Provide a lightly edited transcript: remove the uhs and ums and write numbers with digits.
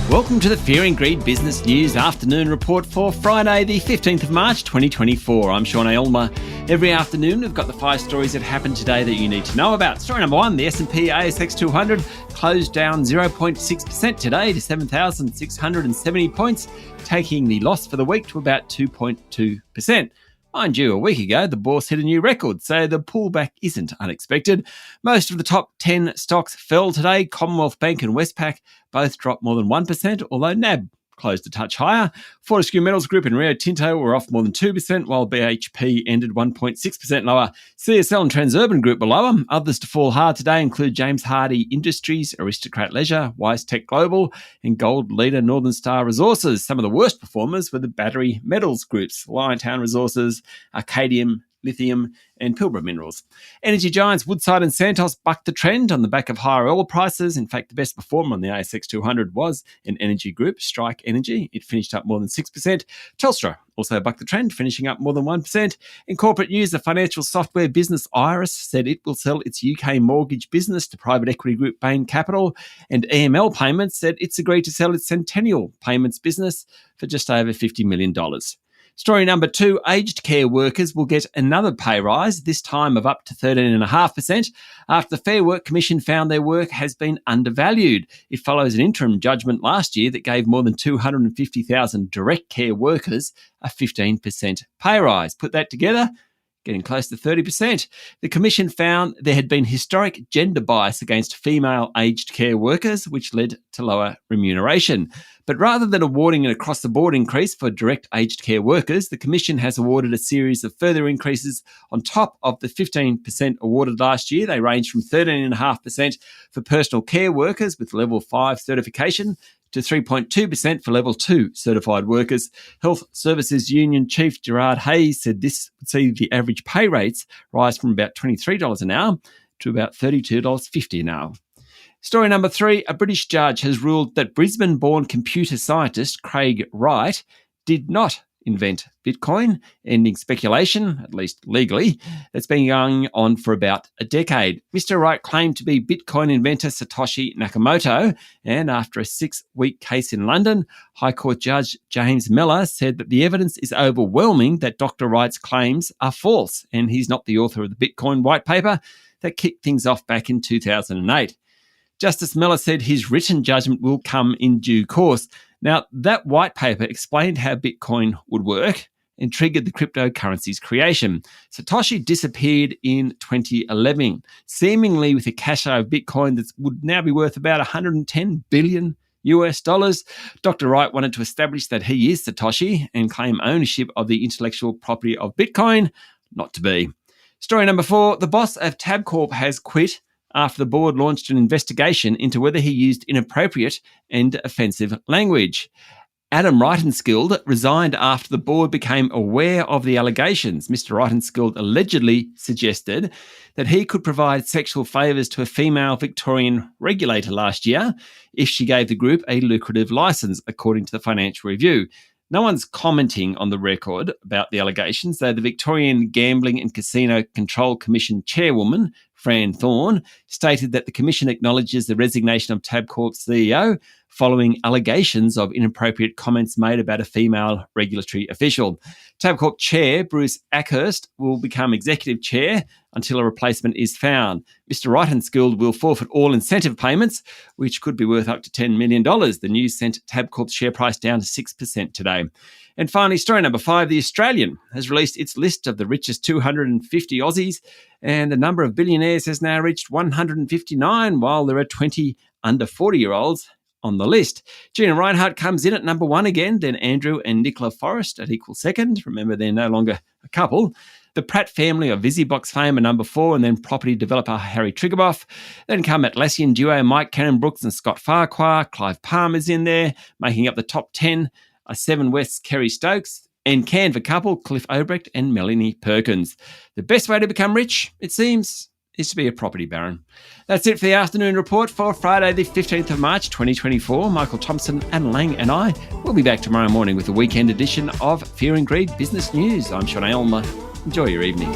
Welcome to the Fear and Greed Business News Afternoon Report for Friday, the 15th of March, 2024. I'm Sean Aylmer. Every afternoon, we've got the 5 stories that happened today that you need to know about. Story number 1, the S&P ASX 200 closed down 0.6% today to 7,670 points, taking the loss for the week to about 2.2%. Mind you, a week ago, the bourse hit a new record, so the pullback isn't unexpected. Most of the top 10 stocks fell today. Commonwealth Bank and Westpac both dropped more than 1%, although NAB closed a touch higher. Fortescue Metals Group and Rio Tinto were off more than 2%, while BHP ended 1.6% lower. CSL and Transurban Group were lower. Others to fall hard today include James Hardie Industries, Aristocrat Leisure, WiseTech Global, and gold leader Northern Star Resources. Some of the worst performers were the battery metals groups, Liontown Resources, Arcadium, Lithium, and Pilbara Minerals. Energy giants Woodside and Santos bucked the trend on the back of higher oil prices. In fact, the best performer on the ASX 200 was an energy group, Strike Energy. It finished up more than 6%. Telstra also bucked the trend, finishing up more than 1%. In corporate news, the financial software business Iris said it will sell its UK mortgage business to private equity group Bain Capital. And EML Payments said it's agreed to sell its Centennial Payments business for just over $50 million. Story number 2, aged care workers will get another pay rise, this time of up to 13.5%, after the Fair Work Commission found their work has been undervalued. It follows an interim judgment last year that gave more than 250,000 direct care workers a 15% pay rise. Put that together, getting close to 30%. The Commission found there had been historic gender bias against female aged care workers, which led to lower remuneration. But rather than awarding an across-the-board increase for direct aged care workers, the Commission has awarded a series of further increases on top of the 15% awarded last year. They range from 13.5% for personal care workers with level 5 certification to 3.2% for level 2 certified workers. Health Services Union Chief Gerard Hayes said this would see the average pay rates rise from about $23 an hour to about $32.50 an hour. Story number 3, a British judge has ruled that Brisbane-born computer scientist Craig Wright did not invent Bitcoin, ending speculation, at least legally, that's been going on for about a decade. Mr. Wright claimed to be Bitcoin inventor Satoshi Nakamoto, and after a 6-week case in London, High Court Judge James Mellor said that the evidence is overwhelming that Dr. Wright's claims are false, and he's not the author of the Bitcoin white paper that kicked things off back in 2008. Justice Mellor said his written judgment will come in due course. Now, that white paper explained how Bitcoin would work and triggered the cryptocurrency's creation. Satoshi disappeared in 2011, seemingly with a cache of Bitcoin that would now be worth about $110 billion. Dr. Wright wanted to establish that he is Satoshi and claim ownership of the intellectual property of Bitcoin. Not to be. Story number 4, the boss of Tabcorp has quit after the board launched an investigation into whether he used inappropriate and offensive language. Adam Reitenskild resigned after the board became aware of the allegations. Mr. Reitenskild allegedly suggested that he could provide sexual favours to a female Victorian regulator last year if she gave the group a lucrative licence, according to the Financial Review. No one's commenting on the record about the allegations, though the Victorian Gambling and Casino Control Commission chairwoman, Fran Thorne, stated that the Commission acknowledges the resignation of Tabcorp CEO following allegations of inappropriate comments made about a female regulatory official. Tabcorp Chair Bruce Ackhurst will become Executive Chair until a replacement is found. Mr. Reitenskild will forfeit all incentive payments, which could be worth up to $10 million. The news sent Tabcorp's share price down to 6% today. And finally, story number 5, The Australian has released its list of the richest 250 Aussies, and the number of billionaires has now reached 159, while there are 20 under 40-year-olds on the list. Gina Reinhardt comes in at number 1 again, then Andrew and Nicola Forrest at equal second. Remember, they're no longer a couple. The Pratt family of VisiBox fame are number 4, and then property developer Harry Triguboff. Then come Atlassian duo Mike Cannon-Brookes and Scott Farquhar. Clive Palmer's in there, making up the top 10. Seven West's Kerry Stokes, and Canva couple Cliff Obrecht and Melanie Perkins. The best way to become rich, it seems, is to be a property baron. That's it for the afternoon report for Friday the 15th of March 2024. Michael Thompson, Anna Lang and I will be back tomorrow morning with the weekend edition of Fear and Greed Business News. I'm Sean Aylmer. Enjoy your evening.